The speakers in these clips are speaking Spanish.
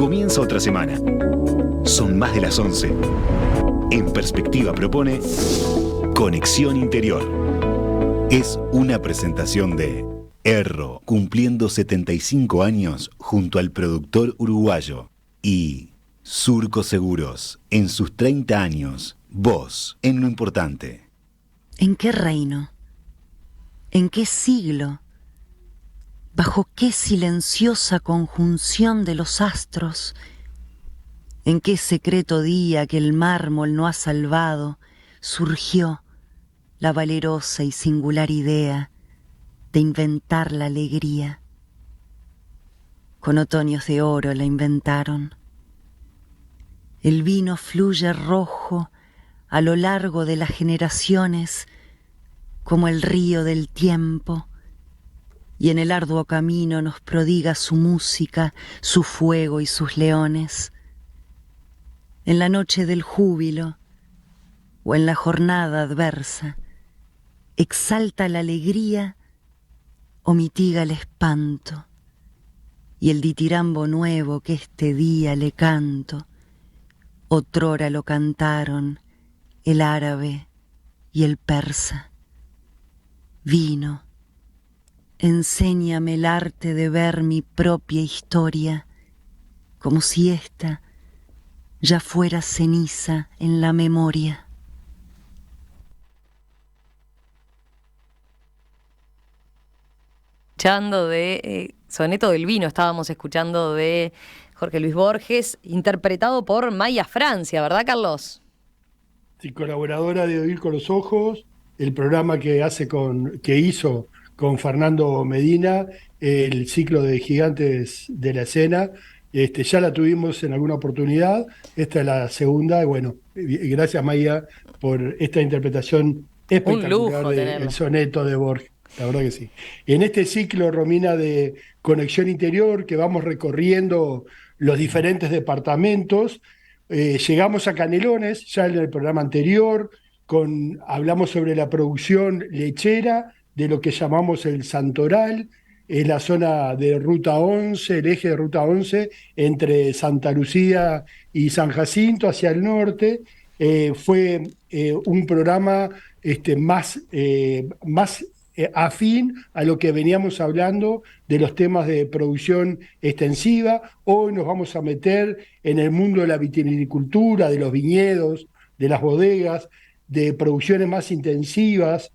Comienza otra semana. Son más de las 11. En Perspectiva propone Conexión Interior. Es una presentación de Erro, cumpliendo 75 años junto al productor uruguayo, y Surco Seguros, en sus 30 años, vos en lo importante. ¿En qué reino? ¿En qué siglo? ¿Bajo qué silenciosa conjunción de los astros? ¿En qué secreto día que el mármol no ha salvado surgió la valerosa y singular idea de inventar la alegría? Con otoños de oro la inventaron. El vino fluye rojo a lo largo de las generaciones como el río del tiempo, y en el arduo camino nos prodiga su música, su fuego y sus leones. En la noche del júbilo o en la jornada adversa, exalta la alegría o mitiga el espanto, y el ditirambo nuevo que este día le canto, otrora lo cantaron el árabe y el persa. Vino, enséñame el arte de ver mi propia historia, como si ésta ya fuera ceniza en la memoria. Escuchando de Soneto del Vino, estábamos escuchando de Jorge Luis Borges, interpretado por Maya Francia, ¿verdad, Carlos? Sí, colaboradora de Oír con los Ojos, el programa que hizo con Fernando Medina, el ciclo de Gigantes de la Escena. Ya la tuvimos en alguna oportunidad, esta es la segunda, y bueno, gracias Maya por esta interpretación espectacular del soneto de Borges, la verdad que sí. En este ciclo, Romina, de Conexión Interior, que vamos recorriendo los diferentes departamentos, llegamos a Canelones, ya en el programa anterior, hablamos sobre la producción lechera de lo que llamamos el Santoral, es la zona de Ruta 11, el eje de Ruta 11, entre Santa Lucía y San Jacinto, hacia el norte. Fue un programa más afín a lo que veníamos hablando de los temas de producción extensiva. Hoy nos vamos a meter en el mundo de la vitivinicultura, de los viñedos, de las bodegas, de producciones más intensivas,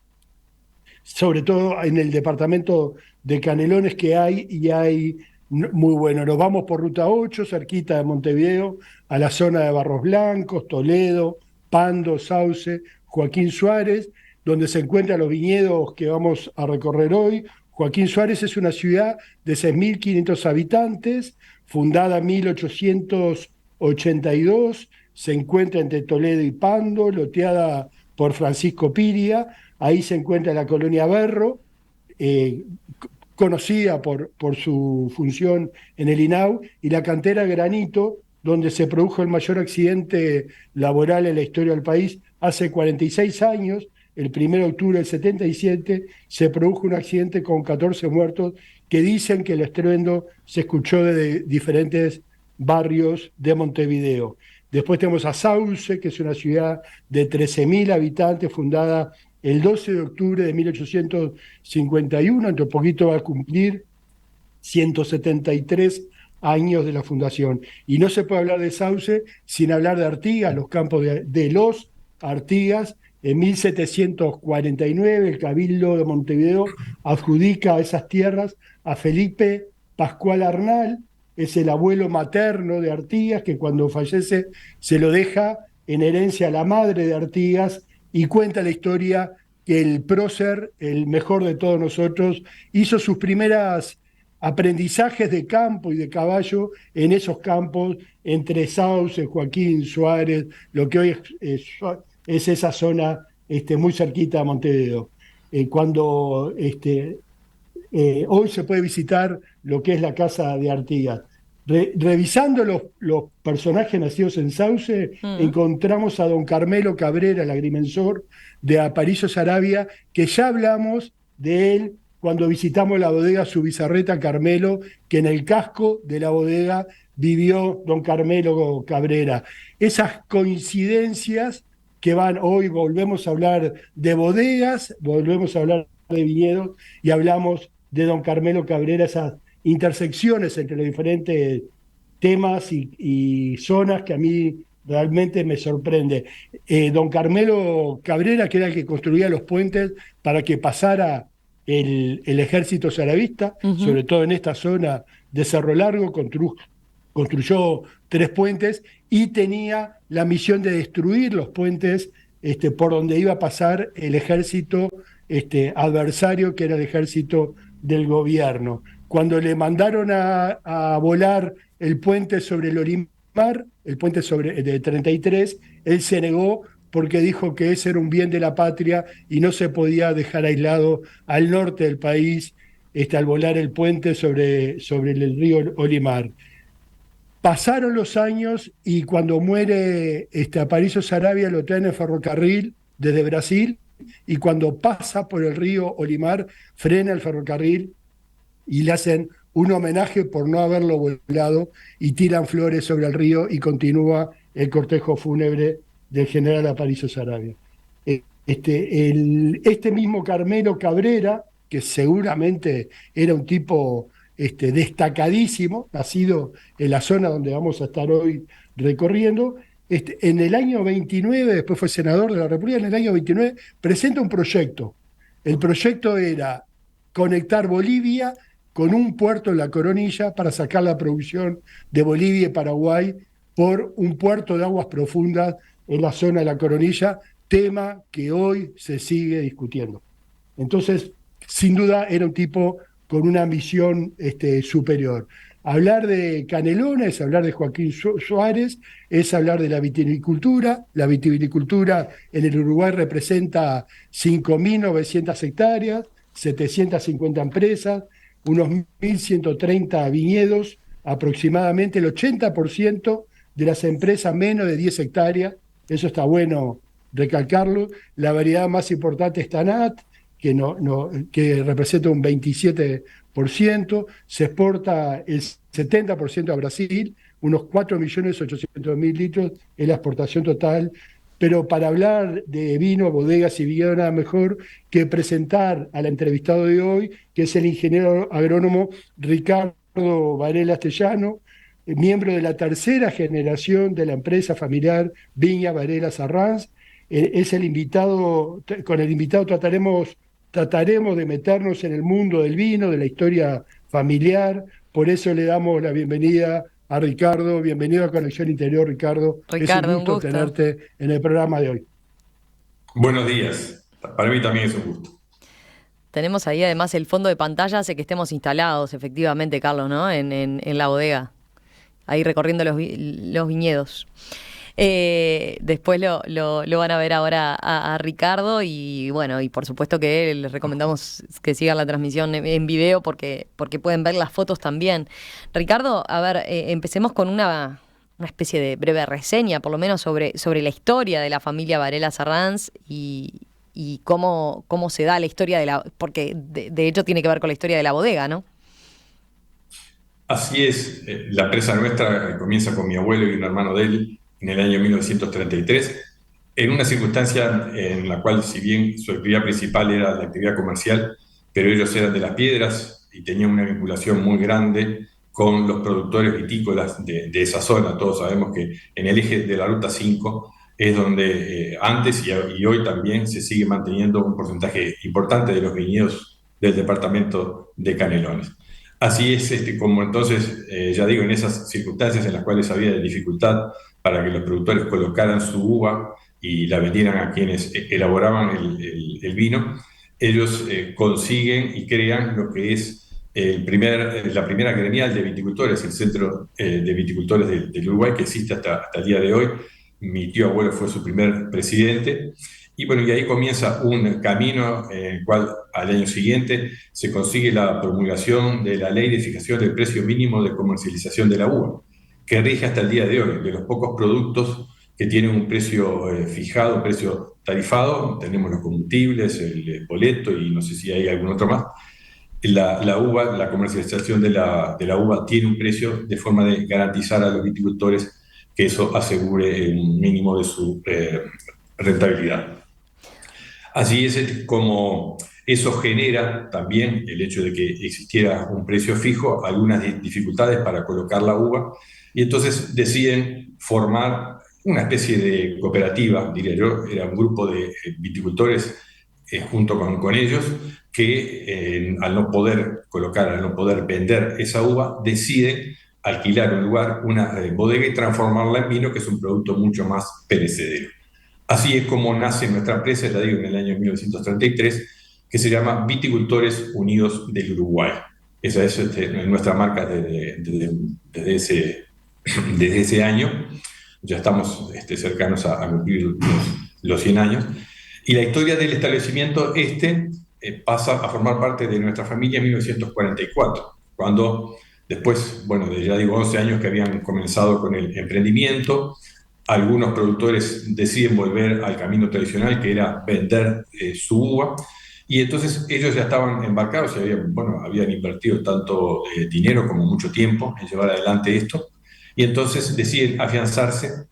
sobre todo en el departamento de Canelones, que hay muy bueno. Nos vamos por Ruta 8, cerquita de Montevideo, a la zona de Barros Blancos, Toledo, Pando, Sauce, Joaquín Suárez, donde se encuentran los viñedos que vamos a recorrer hoy. Joaquín Suárez es una ciudad de 6.500 habitantes, fundada en 1882, se encuentra entre Toledo y Pando, loteada por Francisco Piria. Ahí se encuentra la colonia Berro, conocida por su función en el INAU, y la cantera Granito, donde se produjo el mayor accidente laboral en la historia del país hace 46 años. El 1 de octubre del 77 se produjo un accidente con 14 muertos, que dicen que el estruendo se escuchó de diferentes barrios de Montevideo. Después tenemos a Sauce, que es una ciudad de 13.000 habitantes, fundada el 12 de octubre de 1851, entre poquito va a cumplir 173 años de la fundación. Y no se puede hablar de Sauce sin hablar de Artigas, los campos de los Artigas. En 1749 el Cabildo de Montevideo adjudica esas tierras a Felipe Pascual Arnal, es el abuelo materno de Artigas, que cuando fallece se lo deja en herencia a la madre de Artigas, y cuenta la historia que el prócer, el mejor de todos nosotros, hizo sus primeras aprendizajes de campo y de caballo en esos campos entre Sauce, Joaquín Suárez, lo que hoy es esa zona muy cerquita de Montevideo. Hoy se puede visitar lo que es la casa de Artigas. Revisando los personajes nacidos en Sauce, encontramos a don Carmelo Cabrera, el agrimensor de Aparicio Saravia, que ya hablamos de él cuando visitamos la bodega Subizarreta Carmelo, que en el casco de la bodega vivió don Carmelo Cabrera. Esas coincidencias que van, hoy volvemos a hablar de bodegas, volvemos a hablar de viñedos y hablamos de don Carmelo Cabrera, esas intersecciones entre los diferentes temas y zonas que a mí realmente me sorprende. Don Carmelo Cabrera, que era el que construía los puentes para que pasara el ejército zaravista, sobre todo en esta zona de Cerro Largo, construyó 3 puentes y tenía la misión de destruir los puentes por donde iba a pasar el ejército adversario, que era el ejército del gobierno. Cuando le mandaron a volar el puente sobre el Olimar, el puente de 33, él se negó porque dijo que ese era un bien de la patria y no se podía dejar aislado al norte del país al volar el puente sobre el río Olimar. Pasaron los años y cuando muere Aparicio Saravia lo traen en ferrocarril desde Brasil, y cuando pasa por el río Olimar frena el ferrocarril y le hacen un homenaje por no haberlo volado y tiran flores sobre el río y continúa el cortejo fúnebre del general Aparicio Saravia. Este mismo Carmelo Cabrera, que seguramente era un tipo destacadísimo, nacido en la zona donde vamos a estar hoy recorriendo, en el año 29, después fue senador de la República, en el año 29 presenta un proyecto. El proyecto era conectar Bolivia con un puerto en la Coronilla para sacar la producción de Bolivia y Paraguay por un puerto de aguas profundas en la zona de la Coronilla, tema que hoy se sigue discutiendo. Entonces, sin duda, era un tipo con una misión superior. Hablar de Canelones, hablar de Joaquín Suárez, es hablar de la vitivinicultura. La vitivinicultura en el Uruguay representa 5.900 hectáreas, 750 empresas, unos 1.130 viñedos, aproximadamente el 80% de las empresas menos de 10 hectáreas, eso está bueno recalcarlo. La variedad más importante es Tanat, que representa un 27%, se exporta el 70% a Brasil, unos 4.800.000 litros es la exportación total. Pero para hablar de vino, bodegas y viñedo, nada mejor que presentar al entrevistado de hoy, que es el ingeniero agrónomo Ricardo Varela Stellano, miembro de la 3ª generación de la empresa familiar Viña Varela Arranz. Es el invitado, con el invitado trataremos de meternos en el mundo del vino, de la historia familiar. Por eso le damos la bienvenida a Ricardo. Bienvenido a Conexión Interior, Ricardo. Ricardo, es un gusto tenerte en el programa de hoy. Buenos días. Para mí también es un gusto. Tenemos ahí además el fondo de pantalla, hace que estemos instalados, efectivamente, Carlos, ¿no? En la bodega, ahí recorriendo los viñedos. Después lo van a ver ahora a Ricardo y bueno, y por supuesto que les recomendamos que sigan la transmisión en video porque pueden ver las fotos también. Ricardo, a ver, empecemos con una especie de breve reseña, por lo menos sobre la historia de la familia Varela Arranz y cómo se da la historia porque de hecho tiene que ver con la historia de la bodega, ¿no? Así es, la empresa nuestra comienza con mi abuelo y un hermano de él en el año 1933, en una circunstancia en la cual, si bien su actividad principal era la actividad comercial, pero ellos eran de Las Piedras y tenían una vinculación muy grande con los productores vitícolas de esa zona. Todos sabemos que en el eje de la Ruta 5 es donde antes y hoy también se sigue manteniendo un porcentaje importante de los viñedos del departamento de Canelones. Así es, como entonces, ya digo, en esas circunstancias en las cuales había dificultad para que los productores colocaran su uva y la vendieran a quienes elaboraban el vino, ellos consiguen y crean lo que es la primera gremial de viticultores, el Centro de Viticultores del Uruguay, que existe hasta el día de hoy. Mi tío abuelo fue su primer presidente. Y bueno, y ahí comienza un camino en el cual al año siguiente se consigue la promulgación de la Ley de Fijación del Precio Mínimo de Comercialización de la Uva, que rige hasta el día de hoy. De los pocos productos que tienen un precio fijado, un precio tarifado, tenemos los combustibles, el boleto y no sé si hay algún otro más. la uva, la comercialización de la uva tiene un precio de forma de garantizar a los viticultores que eso asegure un mínimo de su rentabilidad. Así es como eso genera también el hecho de que existiera un precio fijo, algunas dificultades para colocar la uva, y entonces deciden formar una especie de cooperativa, diría yo, era un grupo de viticultores junto con ellos, que al no poder colocar, al no poder vender esa uva, deciden alquilar un lugar, una bodega y transformarla en vino, que es un producto mucho más perecedero. Así es como nace nuestra empresa, la digo, en el año 1933, que se llama Viticultores Unidos del Uruguay. Esa es nuestra marca desde ese año. Ya estamos cercanos a cumplir los 100 años. Y la historia del establecimiento pasa a formar parte de nuestra familia en 1944, cuando después, bueno, de ya digo 11 años que habían comenzado con el emprendimiento, algunos productores deciden volver al camino tradicional, que era vender su uva, y entonces ellos ya estaban embarcados y habían invertido tanto dinero como mucho tiempo en llevar adelante esto, y entonces deciden afianzarse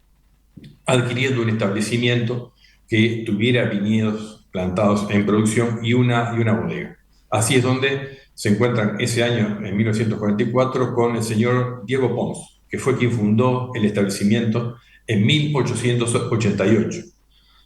adquiriendo un establecimiento que tuviera viñedos plantados en producción y una bodega. Así es donde se encuentran ese año, en 1944, con el señor Diego Pons, que fue quien fundó el establecimiento en 1888.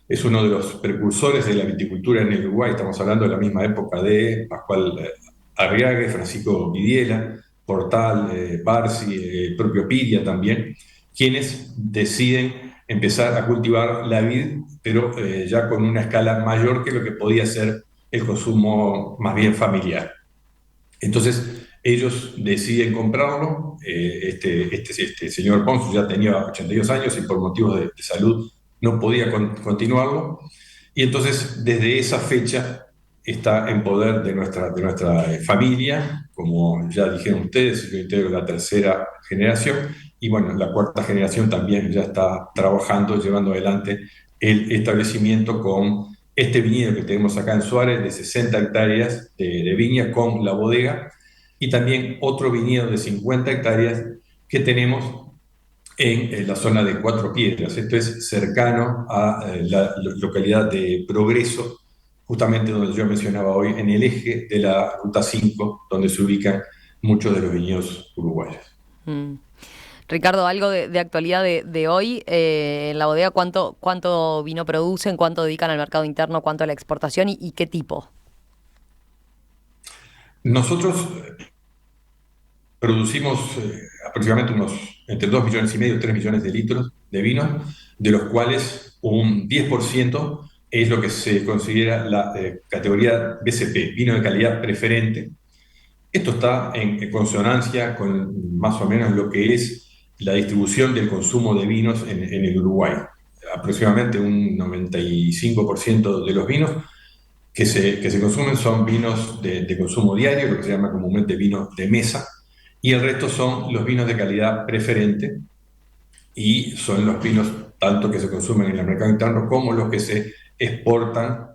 Es uno de los precursores de la viticultura en el Uruguay. Estamos hablando de la misma época de Pascual Arriaga, Francisco Vidiela, Portal, Barsi, el propio Piria también, quienes deciden empezar a cultivar la vid, pero ya con una escala mayor que lo que podía ser el consumo más bien familiar. Entonces, ellos deciden comprarlo. Este señor Pons ya tenía 82 años y por motivos de salud no podía continuarlo. Y entonces, desde esa fecha, está en poder de nuestra familia. Como ya dijeron ustedes, yo integro la tercera generación. Y bueno, la cuarta generación también ya está trabajando, llevando adelante el establecimiento con este viñedo que tenemos acá en Suárez de 60 hectáreas de viña con la bodega, y también otro viñedo de 50 hectáreas que tenemos en la zona de Cuatro Piedras. Esto es cercano a la localidad de Progreso, justamente donde yo mencionaba hoy, en el eje de la Ruta 5, donde se ubican muchos de los viñedos uruguayos. Ricardo, algo de actualidad de hoy, en la bodega, ¿cuánto vino producen, cuánto dedican al mercado interno, cuánto a la exportación y qué tipo? Nosotros producimos aproximadamente entre 2,5 millones y 3 millones de litros de vino, de los cuales un 10% es lo que se considera la categoría BCP, vino de calidad preferente. Esto está en consonancia con más o menos lo que es la distribución del consumo de vinos en el Uruguay. Aproximadamente un 95% de los vinos que se consumen son vinos de consumo diario, lo que se llama comúnmente vinos de mesa, y el resto son los vinos de calidad preferente, y son los vinos tanto que se consumen en el mercado interno como los que se exportan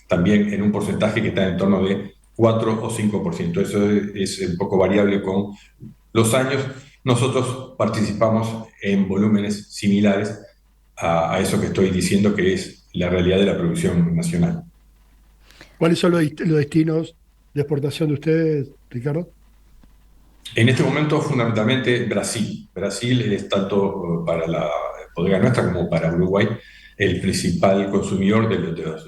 también en un porcentaje que está en torno de 4 o 5%. Eso es un poco variable con los años. Nosotros participamos en volúmenes similares a eso que estoy diciendo, que es la realidad de la producción nacional. ¿Cuáles son los destinos de exportación de ustedes, Ricardo? En este momento, fundamentalmente, Brasil. Brasil es tanto para la bodega nuestra como para Uruguay el principal consumidor de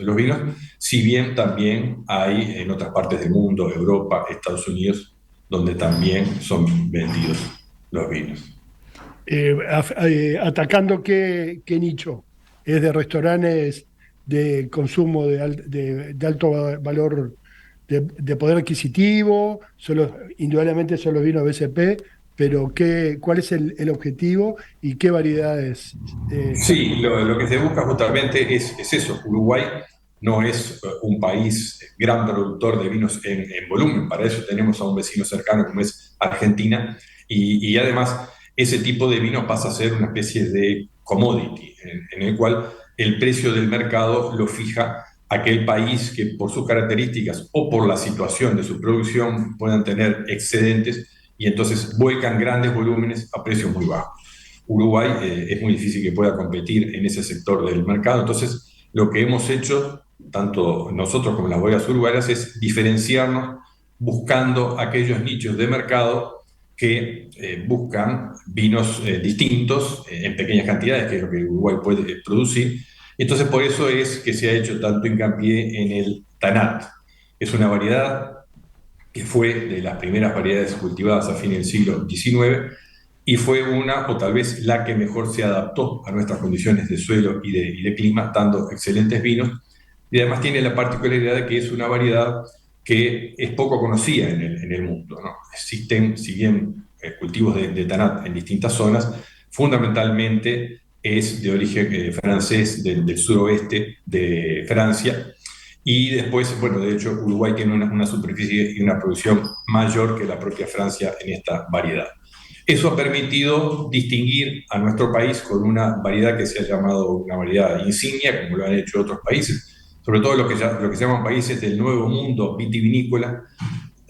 los vinos, si bien también hay en otras partes del mundo, Europa, Estados Unidos, donde también son vendidos los vinos. ¿Atacando qué nicho? ¿Es de restaurantes de consumo de alto valor de poder adquisitivo? Indudablemente son los vinos BCP, pero ¿cuál es el objetivo y qué variedades? Sí, lo que se busca justamente es eso. Uruguay no es un país gran productor de vinos en volumen. Para eso tenemos a un vecino cercano como es Argentina, y además ese tipo de vino pasa a ser una especie de commodity, en el cual el precio del mercado lo fija aquel país que por sus características o por la situación de su producción puedan tener excedentes y entonces vuelcan grandes volúmenes a precios muy bajos. Uruguay es muy difícil que pueda competir en ese sector del mercado, entonces lo que hemos hecho, tanto nosotros como las bodegas uruguayas, es diferenciarnos buscando aquellos nichos de mercado que buscan vinos distintos en pequeñas cantidades, que es lo que Uruguay puede producir. Entonces, por eso es que se ha hecho tanto hincapié en el Tanat. Es una variedad que fue de las primeras variedades cultivadas a fines del siglo XIX y fue una, o tal vez la que mejor se adaptó a nuestras condiciones de suelo y de clima, dando excelentes vinos. Y además tiene la particularidad de que es una variedad que es poco conocida en el mundo, ¿no? Existen, si bien cultivos de Tanat en distintas zonas, fundamentalmente es de origen francés del suroeste de Francia, y después, bueno, de hecho Uruguay tiene una superficie y una producción mayor que la propia Francia en esta variedad. Eso ha permitido distinguir a nuestro país con una variedad que se ha llamado una variedad insignia, como lo han hecho otros países, sobre todo lo que se llaman países del nuevo mundo vitivinícola,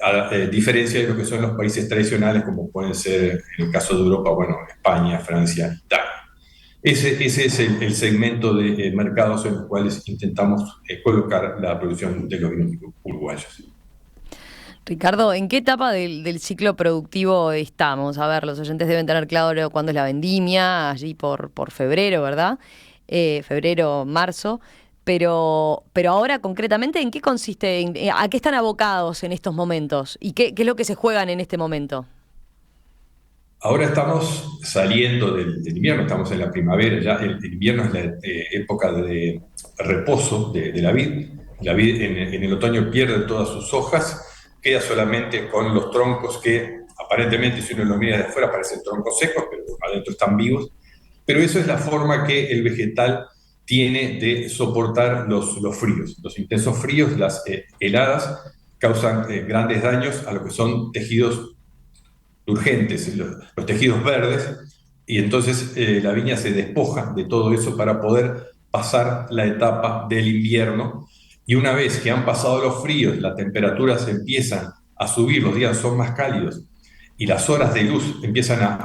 a diferencia de lo que son los países tradicionales, como pueden ser, en el caso de Europa, bueno, España, Francia, Italia. Ese es el segmento de mercados en los cuales intentamos colocar la producción de los vinos uruguayos. Ricardo, ¿en qué etapa del ciclo productivo estamos? A ver, los oyentes deben tener claro cuándo es la vendimia, allí por febrero, ¿verdad? Febrero, marzo. Pero ahora, concretamente, ¿en qué consiste? ¿A qué están abocados en estos momentos? ¿Y qué es lo que se juegan en este momento? Ahora estamos saliendo del invierno, estamos en la primavera, ya el invierno es la época de reposo de la vid. La vid en el otoño pierde todas sus hojas, queda solamente con los troncos que aparentemente, si uno los mira de afuera, parecen troncos secos, pero adentro están vivos. Pero eso es la forma que el vegetal tiene de soportar los fríos. Los intensos fríos, las heladas, causan grandes daños a lo que son tejidos urgentes, los tejidos verdes, y entonces la viña se despoja de todo eso para poder pasar la etapa del invierno, y una vez que han pasado los fríos, las temperaturas empiezan a subir, los días son más cálidos y las horas de luz empiezan a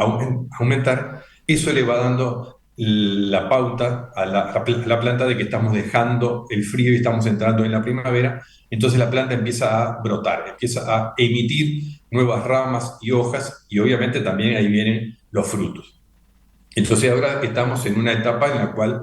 aumentar, eso le va dando la pauta a la planta de que estamos dejando el frío y estamos entrando en la primavera. Entonces la planta empieza a brotar, empieza a emitir nuevas ramas y hojas, y obviamente también ahí vienen los frutos. Entonces ahora estamos en una etapa en la cual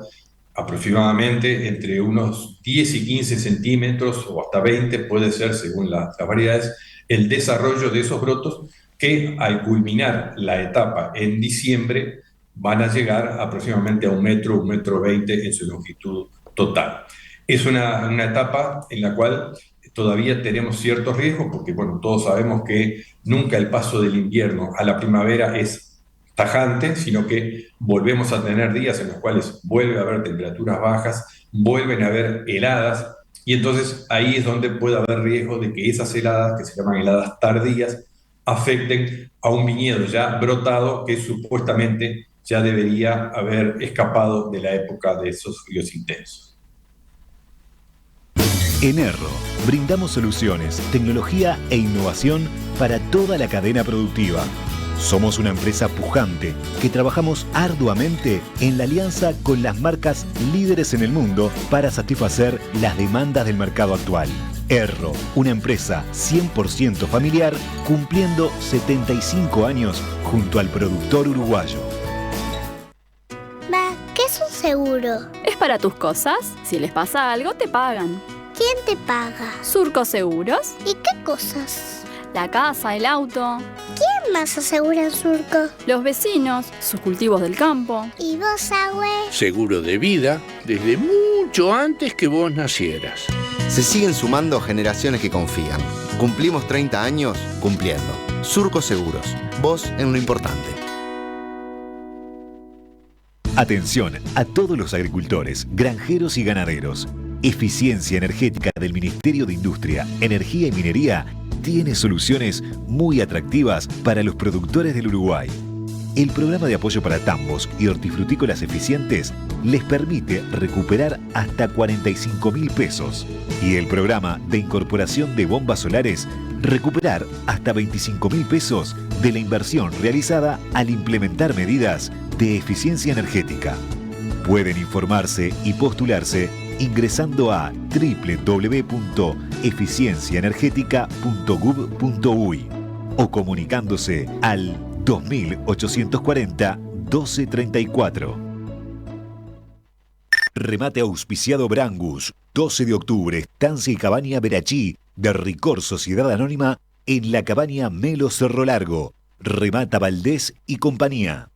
aproximadamente entre unos 10 y 15 centímetros o hasta 20 puede ser, según las variedades, el desarrollo de esos brotos, que al culminar la etapa en diciembre van a llegar aproximadamente a 1 metro, 1,20 m en su longitud total. Es una etapa en la cual todavía tenemos ciertos riesgos, porque bueno, todos sabemos que nunca el paso del invierno a la primavera es tajante, sino que volvemos a tener días en los cuales vuelve a haber temperaturas bajas, vuelven a haber heladas, y entonces ahí es donde puede haber riesgo de que esas heladas, que se llaman heladas tardías, afecten a un viñedo ya brotado que supuestamente ya debería haber escapado de la época de esos fríos intensos. En Erro, brindamos soluciones, tecnología e innovación para toda la cadena productiva. Somos una empresa pujante que trabajamos arduamente en la alianza con las marcas líderes en el mundo para satisfacer las demandas del mercado actual. Erro, una empresa 100% familiar, cumpliendo 75 años junto al productor uruguayo. ¿Qué es un seguro? Es para tus cosas. Si les pasa algo, te pagan. ¿Quién te paga? Surco Seguros. ¿Y qué cosas? La casa, el auto. ¿Quién más asegura en Surco? Los vecinos, sus cultivos del campo. ¿Y vos, Agüe? Seguro de vida desde mucho antes que vos nacieras. Se siguen sumando generaciones que confían. Cumplimos 30 años cumpliendo. Surco Seguros. Vos en lo importante. Atención a todos los agricultores, granjeros y ganaderos. Eficiencia Energética del Ministerio de Industria, Energía y Minería tiene soluciones muy atractivas para los productores del Uruguay. El programa de apoyo para tambos y hortifrutícolas eficientes les permite recuperar hasta 45.000 pesos. Y el programa de incorporación de bombas solares, recuperar hasta 25.000 pesos de la inversión realizada al implementar medidas de eficiencia energética. Pueden informarse y postularse ingresando a www.eficienciaenergetica.gov.uy o comunicándose al 2840 1234. Remate auspiciado Brangus, 12 de octubre, Estancia y Cabaña Verachí, de Ricor Sociedad Anónima, en la Cabaña Melo Cerro Largo. Remata Valdés y compañía.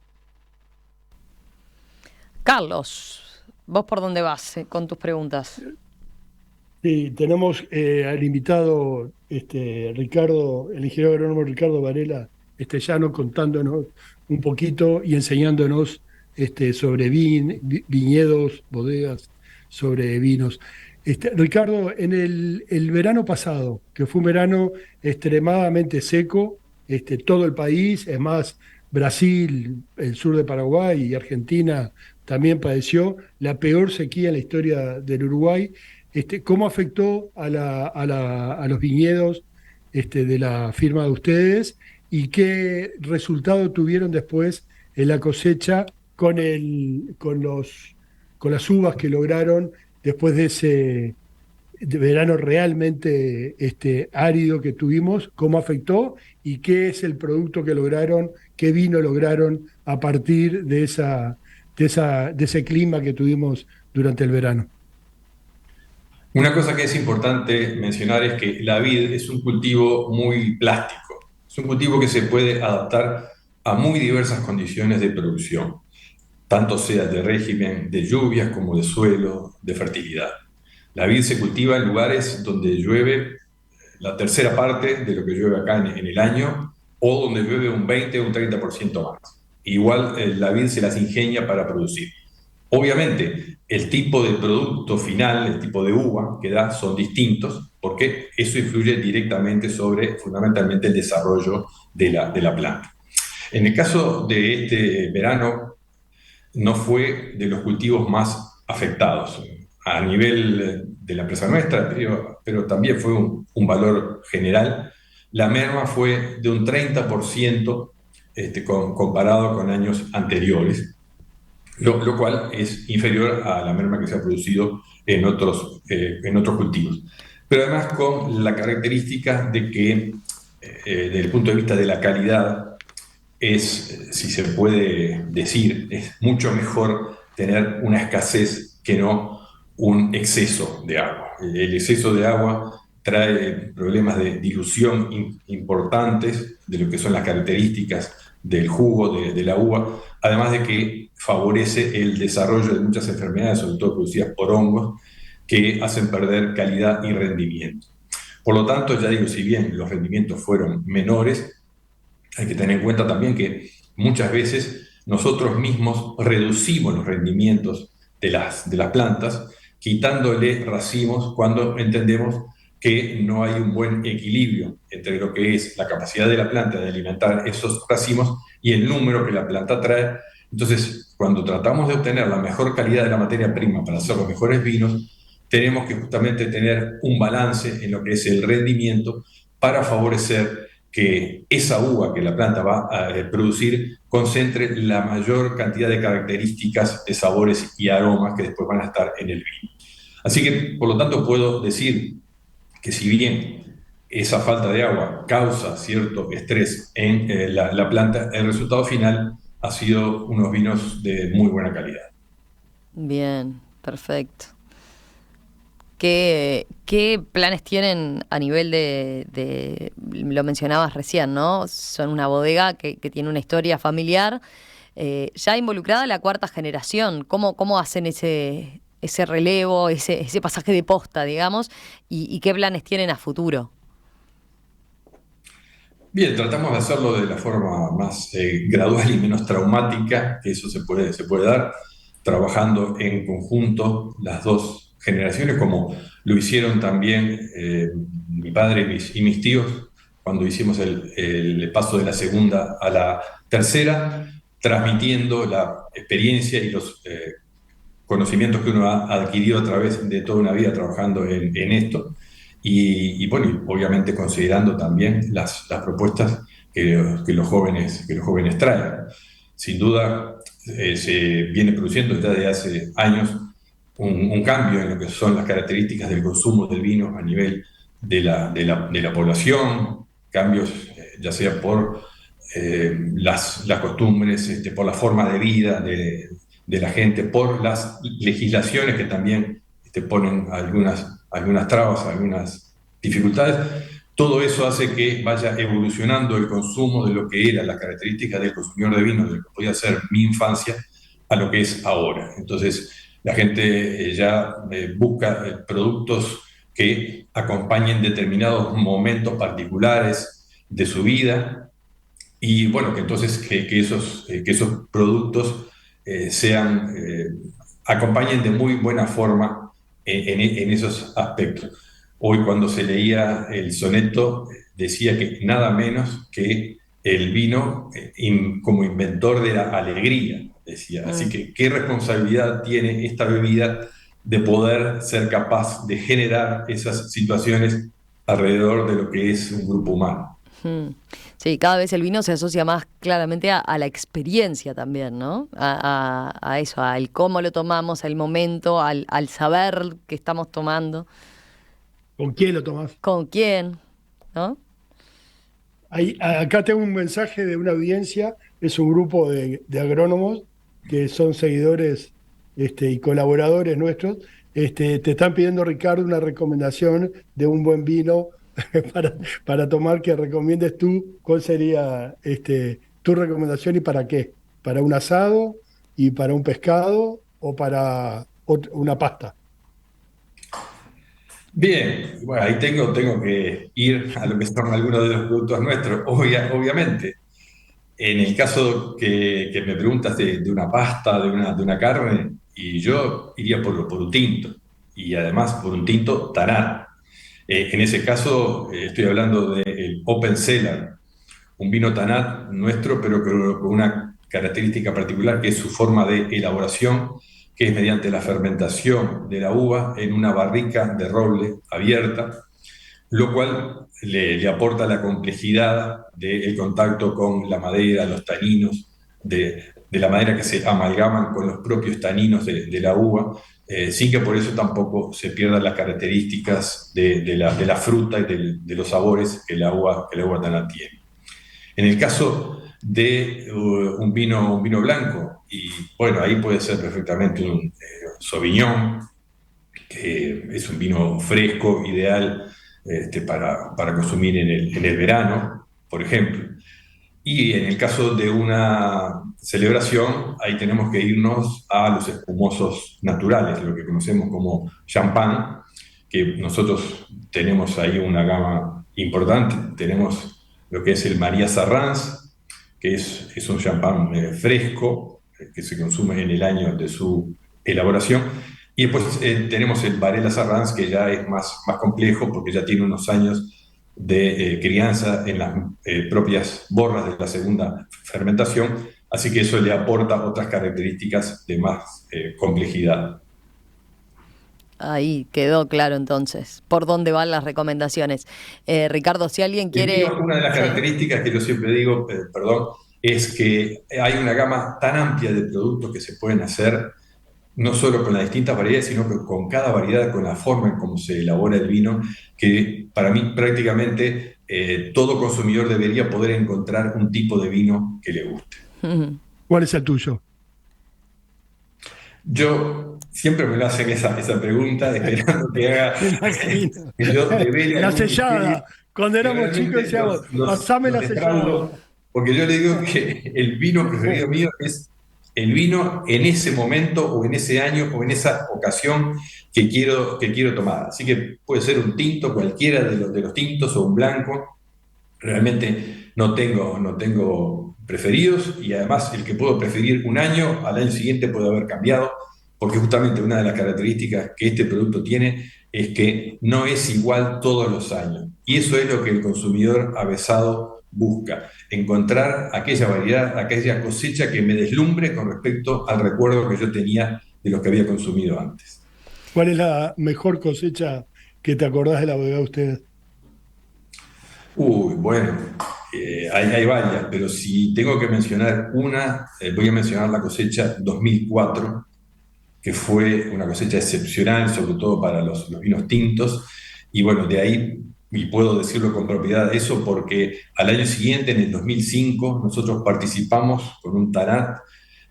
Carlos, ¿vos por dónde vas con tus preguntas? Sí, tenemos al invitado Ricardo, el ingeniero agrónomo Ricardo Varela Estellano, contándonos un poquito y enseñándonos sobre viñedos, bodegas, sobre vinos. Ricardo, en el verano pasado, que fue un verano extremadamente seco, todo el país, es más, Brasil, el sur de Paraguay y Argentina también padeció la peor sequía en la historia del Uruguay. ¿Cómo afectó a los viñedos de la firma de ustedes y qué resultado tuvieron después en la cosecha con las uvas que lograron después de ese verano realmente árido que tuvimos? ¿Cómo afectó y qué es el producto que lograron, qué vino lograron a partir de ese clima que tuvimos durante el verano? Una cosa que es importante mencionar es que la vid es un cultivo muy plástico. Es un cultivo que se puede adaptar a muy diversas condiciones de producción, tanto sea de régimen de lluvias como de suelo, de fertilidad. La vid se cultiva en lugares donde llueve la tercera parte de lo que llueve acá en el año, o donde llueve un 20 o un 30% más. Igual la vid se las ingenia para producir. Obviamente, el tipo de producto final, el tipo de uva que da son distintos, porque eso influye directamente sobre, fundamentalmente, el desarrollo de la planta. En el caso de este verano, no fue de los cultivos más afectados a nivel de la empresa nuestra, pero también fue un valor general. La merma fue de un 30% comparado con años anteriores. Lo cual es inferior a la merma que se ha producido en otros cultivos. Pero además con la característica de que, desde el punto de vista de la calidad, si se puede decir, es mucho mejor tener una escasez que no un exceso de agua. El exceso de agua trae problemas de dilución importantes de lo que son las características del jugo de la uva, además de que favorece el desarrollo de muchas enfermedades, sobre todo producidas por hongos, que hacen perder calidad y rendimiento. Por lo tanto, ya digo, si bien los rendimientos fueron menores, hay que tener en cuenta también que muchas veces nosotros mismos reducimos los rendimientos de las plantas, quitándole racimos cuando entendemos que no hay un buen equilibrio entre lo que es la capacidad de la planta de alimentar esos racimos y el número que la planta trae. Entonces, cuando tratamos de obtener la mejor calidad de la materia prima para hacer los mejores vinos, tenemos que justamente tener un balance en lo que es el rendimiento para favorecer que esa uva que la planta va a producir concentre la mayor cantidad de características de sabores y aromas que después van a estar en el vino. Así que, por lo tanto, puedo decir que si bien esa falta de agua causa cierto estrés en la planta, el resultado final ha sido unos vinos de muy buena calidad. Bien, perfecto. ¿Qué planes tienen a nivel lo mencionabas recién, ¿no? Son una bodega que tiene una historia familiar, ya involucrada la cuarta generación. ¿Cómo hacen ese relevo, ese pasaje de posta, digamos, y qué planes tienen a futuro? Bien, tratamos de hacerlo de la forma más gradual y menos traumática, que eso se puede dar, trabajando en conjunto las dos generaciones, como lo hicieron también mi padre y mis tíos, cuando hicimos el paso de la segunda a la tercera. transmitiendo la experiencia y los conocimientos que uno ha adquirido a través de toda una vida trabajando en esto. Y bueno, y obviamente considerando también las propuestas que los jóvenes traen. Sin duda, se viene produciendo ya desde hace años un cambio en lo que son las características del consumo del vino a nivel de la población, cambios ya sea por las costumbres, por la forma de vida de la gente, por las legislaciones que también ponen algunas trabas, algunas dificultades. Todo eso hace que vaya evolucionando el consumo de lo que eran las características del consumidor de vino, de lo que podía ser mi infancia, a lo que es ahora. Entonces, la gente ya busca productos que acompañen determinados momentos particulares de su vida y bueno, que entonces que esos productos acompañen de muy buena forma en esos aspectos. Hoy cuando se leía el soneto decía que nada menos que el vino como inventor de la alegría, decía. Así que qué responsabilidad tiene esta bebida de poder ser capaz de generar esas situaciones alrededor de lo que es un grupo humano. Sí, cada vez el vino se asocia más claramente a la experiencia también, ¿no? A eso, al cómo lo tomamos, al momento, al saber que estamos tomando. ¿Con quién lo tomás? ¿Con quién? ¿No? Acá tengo un mensaje de una audiencia, es un grupo de agrónomos que son seguidores y colaboradores nuestros. Te están pidiendo, Ricardo, una recomendación de un buen vino para tomar, que recomiendes tú. ¿Cuál sería tu recomendación y para qué? ¿Para un asado y para un pescado o para una pasta? Bien, bueno, ahí tengo que ir a lo que son algunos de los productos nuestros, obviamente. En el caso que me preguntas de una pasta, de una carne, y yo iría por un tinto, y además por un tinto Tanat. En ese caso estoy hablando del Open Cellar, un vino Tanat nuestro, pero con una característica particular que es su forma de elaboración, que es mediante la fermentación de la uva en una barrica de roble abierta, lo cual le aporta la complejidad del contacto con la madera, los taninos, de la madera que se amalgaman con los propios taninos de la uva, sin que por eso tampoco se pierdan las características de la fruta y de los sabores que la uva Tanat tiene. En el caso de un vino blanco, y bueno, ahí puede ser perfectamente un Sauvignon, que es un vino fresco, ideal para consumir en el verano, por ejemplo. Y en el caso de una celebración, ahí tenemos que irnos a los espumosos naturales, lo que conocemos como champán, que nosotros tenemos ahí una gama importante. Tenemos lo que es el María Sarrans, que es un champán fresco, que se consume en el año de su elaboración. Y después tenemos el Varela Sarrans, que ya es más complejo, porque ya tiene unos años de crianza en las propias borras de la segunda fermentación, así que eso le aporta otras características de más complejidad. Ahí quedó claro entonces por dónde van las recomendaciones. Ricardo, si alguien quiere... Una de las características que yo siempre digo, es que hay una gama tan amplia de productos que se pueden hacer, no solo con las distintas variedades, sino que con cada variedad, con la forma en cómo se elabora el vino, que para mí prácticamente todo consumidor debería poder encontrar un tipo de vino que le guste. ¿Cuál es el tuyo? Yo siempre me lo hacen esa pregunta, esperando que haga... que yo la sellada. Cuando éramos chicos decíamos, pasame la sellada. Porque yo le digo que el vino preferido mío es el vino en ese momento o en ese año o en esa ocasión que quiero tomar. Así que puede ser un tinto, cualquiera de los tintos, o un blanco. Realmente no tengo preferidos, y además el que puedo preferir un año, al año siguiente puede haber cambiado, porque justamente una de las características que este producto tiene es que no es igual todos los años. Y eso es lo que el consumidor avesado busca encontrar aquella variedad, aquella cosecha que me deslumbre con respecto al recuerdo que yo tenía de lo que había consumido antes. ¿Cuál es la mejor cosecha que te acordás de la bodega de ustedes? Uy, bueno, hay varias, pero si tengo que mencionar una, voy a mencionar la cosecha 2004, que fue una cosecha excepcional, sobre todo para los vinos tintos. Y bueno, de ahí, y puedo decirlo con propiedad, eso porque al año siguiente, en el 2005, nosotros participamos con un Tanat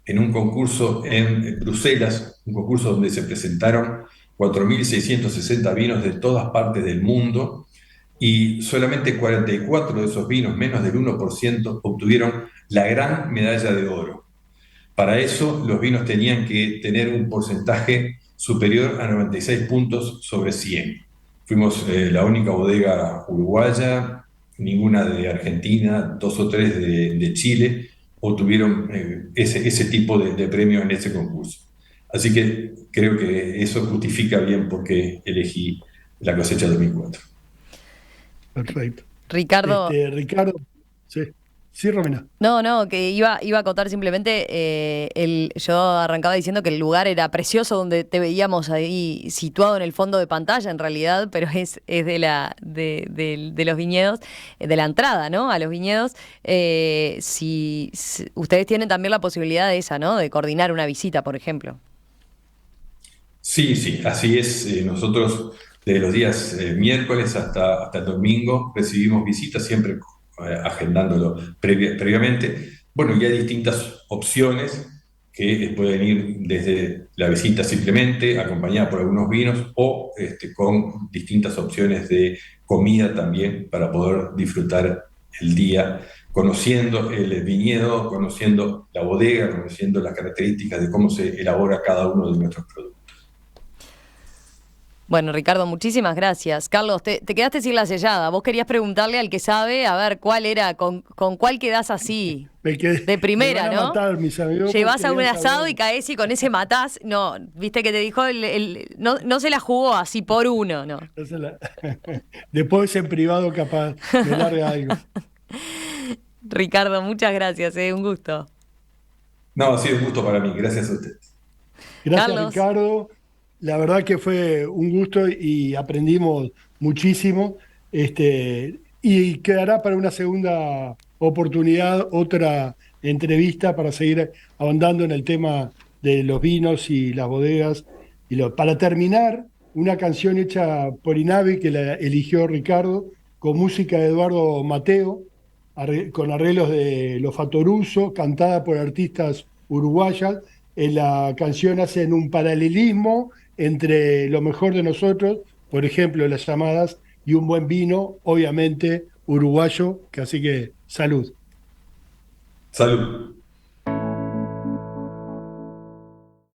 en un concurso en Bruselas, un concurso donde se presentaron 4.660 vinos de todas partes del mundo, y solamente 44 de esos vinos, menos del 1%, obtuvieron la gran medalla de oro. Para eso, los vinos tenían que tener un porcentaje superior a 96 puntos sobre 100. Fuimos la única bodega uruguaya, ninguna de Argentina, 2 o 3 de Chile obtuvieron ese tipo de premio en ese concurso. Así que creo que eso justifica bien por qué elegí la cosecha 2004. Perfecto. Ricardo. Ricardo, sí. Sí, Romina. No, que iba a acotar simplemente, yo arrancaba diciendo que el lugar era precioso, donde te veíamos ahí situado en el fondo de pantalla, en realidad, pero es de los viñedos, de la entrada, ¿no?, a los viñedos. Si ustedes tienen también la posibilidad de esa, ¿no?, de coordinar una visita, por ejemplo. Sí, así es. Nosotros, desde los días miércoles hasta el domingo, recibimos visitas, siempre agendándolo previamente. Bueno, y hay distintas opciones que pueden ir desde la visita simplemente, acompañada por algunos vinos, o con distintas opciones de comida también, para poder disfrutar el día, conociendo el viñedo, conociendo la bodega, conociendo las características de cómo se elabora cada uno de nuestros productos. Bueno, Ricardo, muchísimas gracias. Carlos, te quedaste sin la sellada. Vos querías preguntarle al que sabe, a ver, cuál era, con cuál quedás así, de primera, ¿no? Matar, mis amigos, llevas a un asado y caes y con ese matás. No, viste que te dijo, no se la jugó así por uno, ¿no? Después en privado capaz me larga algo. Ricardo, muchas gracias, un gusto. No, ha sido un gusto para mí. Gracias a ustedes. Gracias, Carlos. Ricardo. La verdad que fue un gusto y aprendimos muchísimo. Y quedará para una segunda oportunidad, otra entrevista para seguir ahondando en el tema de los vinos y las bodegas. Para terminar, una canción hecha por Inave que la eligió Ricardo, con música de Eduardo Mateo, con arreglos de Los Fatoruso, cantada por artistas uruguayas. En la canción hacen un paralelismo entre lo mejor de nosotros, por ejemplo, las llamadas, y un buen vino, obviamente uruguayo, así que salud. Salud.